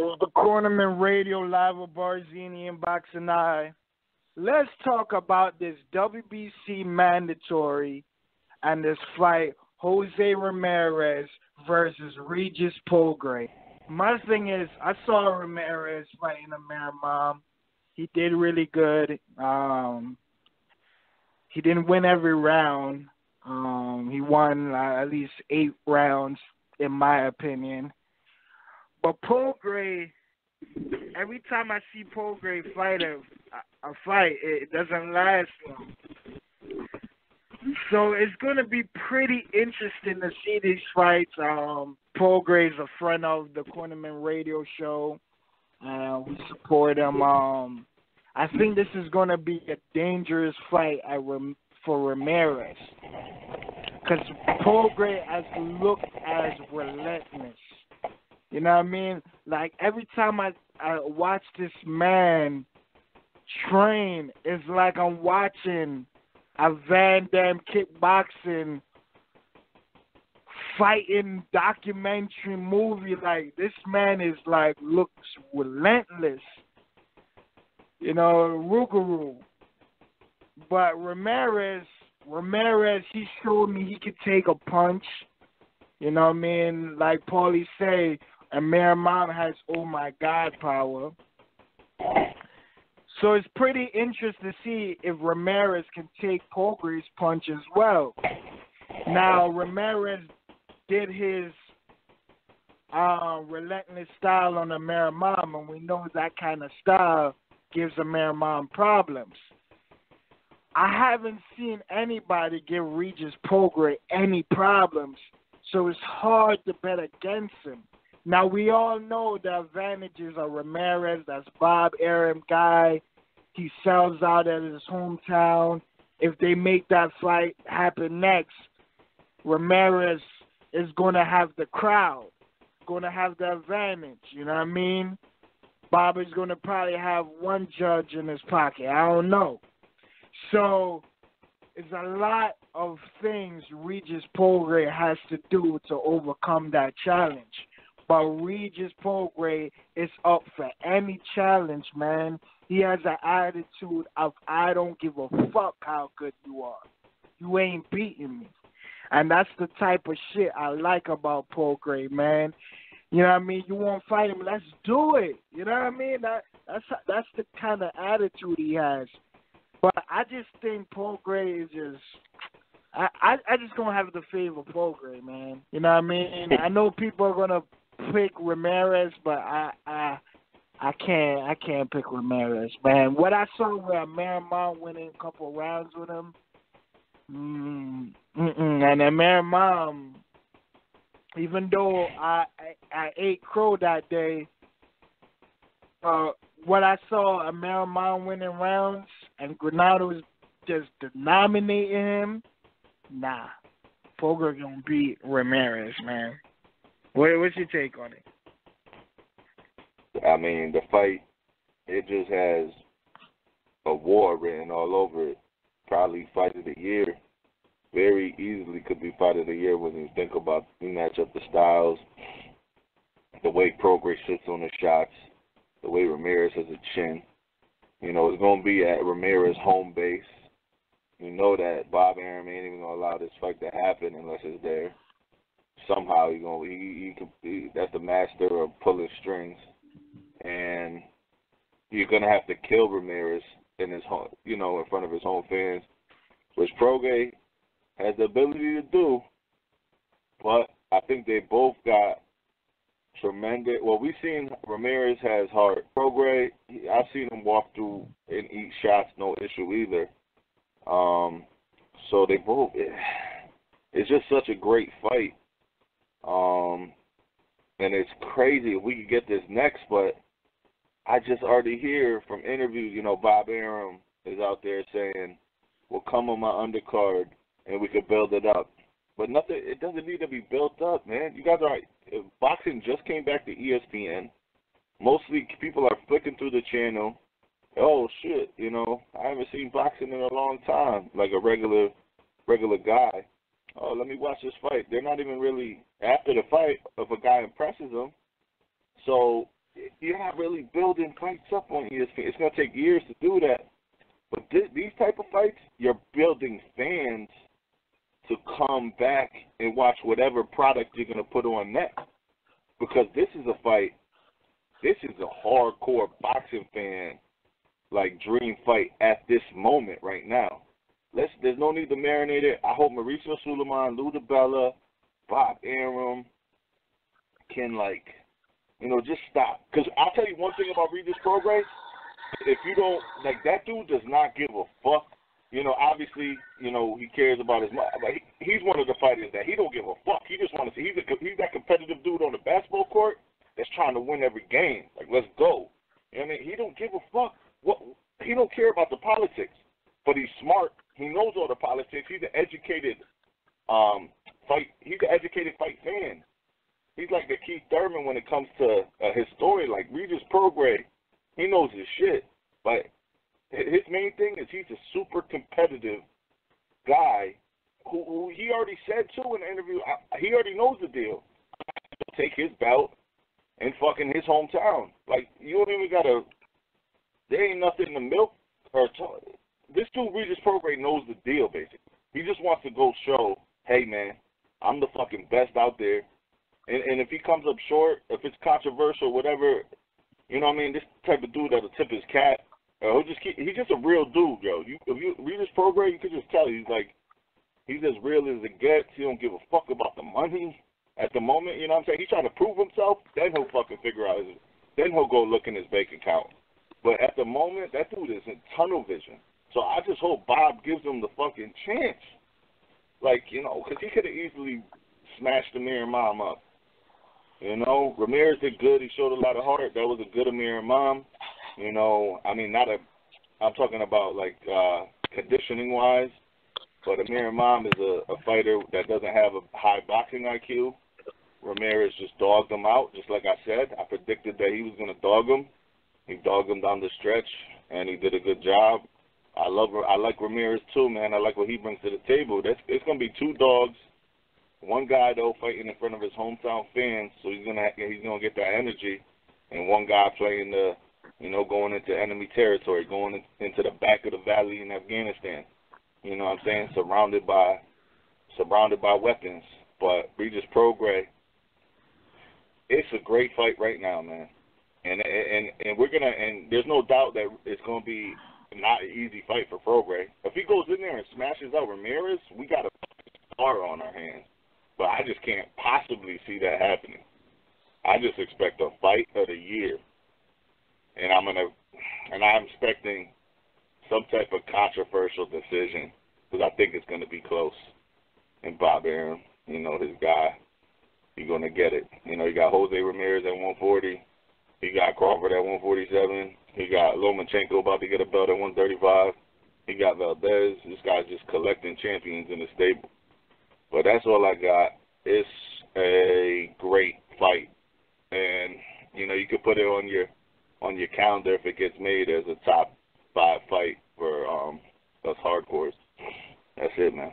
It's the Cornermen Radio live with Barzini and Boxing Eye. Let's talk about this WBC mandatory and this fight, Jose Ramirez versus Regis Prograis. My thing is, I saw Ramirez fighting AMIR. He did really good. He didn't win every round. He won at least 8 rounds, in my opinion. But Prograis, every time I see Prograis fight a fight, it doesn't last long. So it's going to be pretty interesting to see these fights. Prograis is a friend of the Cornermen Radio show. We support him. I think this is going to be a dangerous fight for Ramirez. Because Prograis has looked as relentless. You know what I mean? Like, every time I watch this man train, it's like I'm watching a Van Damme kickboxing fighting documentary movie. Like, this man is like, looks relentless. You know, Rougarou. But Ramirez, he showed me he could take a punch. You know what I mean? Like Paulie say, AMIR has oh my God power. So it's pretty interesting to see if Ramirez can take Prograis' punch as well. Now, Ramirez did his relentless style on AMIR, and we know that kind of style gives AMIR problems. I haven't seen anybody give Regis Prograis any problems, so it's hard to bet against him. Now, we all know the advantages of Ramirez. That's Bob Arum guy. He sells out at his hometown. If they make that fight happen next, Ramirez is going to have the crowd, going to have the advantage, you know what I mean? Bob is going to probably have one judge in his pocket. I don't know. So it's a lot of things Regis Prograis has to do to overcome that challenge. But Regis Prograis is up for any challenge, man. He has an attitude of, I don't give a fuck how good you are. You ain't beating me. And that's the type of shit I like about Prograis, man. You know what I mean? You want to fight him, let's do it. You know what I mean? That's the kind of attitude he has. But I just think Prograis is just, I just don't have the favor of Prograis, man. You know what I mean? I know people are gonna pick Ramirez, but I can't pick Ramirez, man. What I saw with AMIR winning a couple of rounds with him, and AMIR, even though I ate crow that day, what I saw AMIR winning rounds and Granados just dominating him, nah. Prograis gonna beat Ramirez, man. What's your take on it? I mean, the fight, it just has a war written all over it. Probably fight of the year. Very easily could be fight of the year when you think about, you match up the styles, the way Prograis sits on the shots, the way Ramirez has a chin. You know, it's going to be at Ramirez' home base. You know that Bob Arum ain't even going to allow this fight to happen unless it's there. Somehow that's the master of pulling strings. And you're going to have to kill Ramirez in his home, you know, in front of his home fans, which Prograis has the ability to do. But I think they both got tremendous. Well, we've seen Ramirez has heart. Prograis, I've seen him walk through and eat shots, no issue either. So they both. It's just such a great fight. And it's crazy if we could get this next, but I just already hear from interviews, you know, Bob Arum is out there saying, "Well, come on my undercard and we could build it up." But nothing, it doesn't need to be built up, man. You guys are right. If boxing just came back to ESPN. Mostly people are flicking through the channel. Oh shit, you know, I haven't seen boxing in a long time, like a regular guy. Oh, let me watch this fight. They're not even really after the fight if a guy impresses them. So you're not really building fights up on ESPN. It's going to take years to do that. But these type of fights, you're building fans to come back and watch whatever product you're going to put on next. Because this is a fight, this is a hardcore boxing fan, like, dream fight at this moment right now. There's no need to marinate it. I hope Mauricio Suleiman, Lou DiBella, Bob Arum can, like, you know, just stop. Because I'll tell you one thing about Regis Prograis. If you don't, like, that dude does not give a fuck. You know, obviously, you know, he cares about his mother. Like, he's one of the fighters that he don't give a fuck. He just wants to see. He's that competitive dude on the basketball court that's trying to win every game. Like, let's go. You know what I mean? He don't give a fuck. He don't care about the politics. But he's smart. He knows all the politics. He's an educated He's an educated fight fan. He's like the Keith Thurman when it comes to his story. Like Regis Prograis, he knows his shit. But his main thing is he's a super competitive guy who he already said too in the interview. He already knows the deal. He'll take his belt in fucking his hometown. Like you don't even gotta. There ain't nothing to milk or this dude Regis Prograis knows the deal basically. He just wants to go show, hey man, I'm the fucking best out there. And if he comes up short, if it's controversial, whatever, you know what I mean, this type of dude that'll tip his cap, he's just a real dude, yo. If you Regis Prograis, you could just tell he's as real as it gets. He don't give a fuck about the money at the moment, you know what I'm saying? He's trying to prove himself, then he'll fucking figure out then he'll go look in his bank account. But at the moment, that dude is in tunnel vision. So I just hope Bob gives him the fucking chance. Like, you know, because he could have easily smashed Amir Imam up. You know, Ramirez did good. He showed a lot of heart. That was a good Amir Imam. You know, I mean, I'm talking about, like, conditioning-wise. But Amir Imam is a fighter that doesn't have a high boxing IQ. Ramirez just dogged him out, just like I said. I predicted that he was going to dog him. He dogged him down the stretch, and he did a good job. I like Ramirez too, man. I like what he brings to the table. It's gonna be two dogs, one guy though fighting in front of his hometown fans, so he's gonna get that energy, and one guy playing going into enemy territory, going into the back of the valley in Afghanistan. You know what I'm saying? Surrounded by weapons. But Regis Prograis, it's a great fight right now, man. And there's no doubt that it's gonna be not an easy fight for Prograis. If he goes in there and smashes out Ramirez, we got a star on our hands. But I just can't possibly see that happening. I just expect a fight of the year. And I'm expecting some type of controversial decision because I think it's going to be close. And Bob Arum, you know, his guy, he's going to get it. You know, you got Jose Ramirez at 140. He got Crawford at 147. He got Lomachenko about to get a belt at 135. He got Valdez. This guy's just collecting champions in the stable. But that's all I got. It's a great fight. And, you know, you could put it on your calendar if it gets made as a top 5 fight for us hardcores. That's it, man.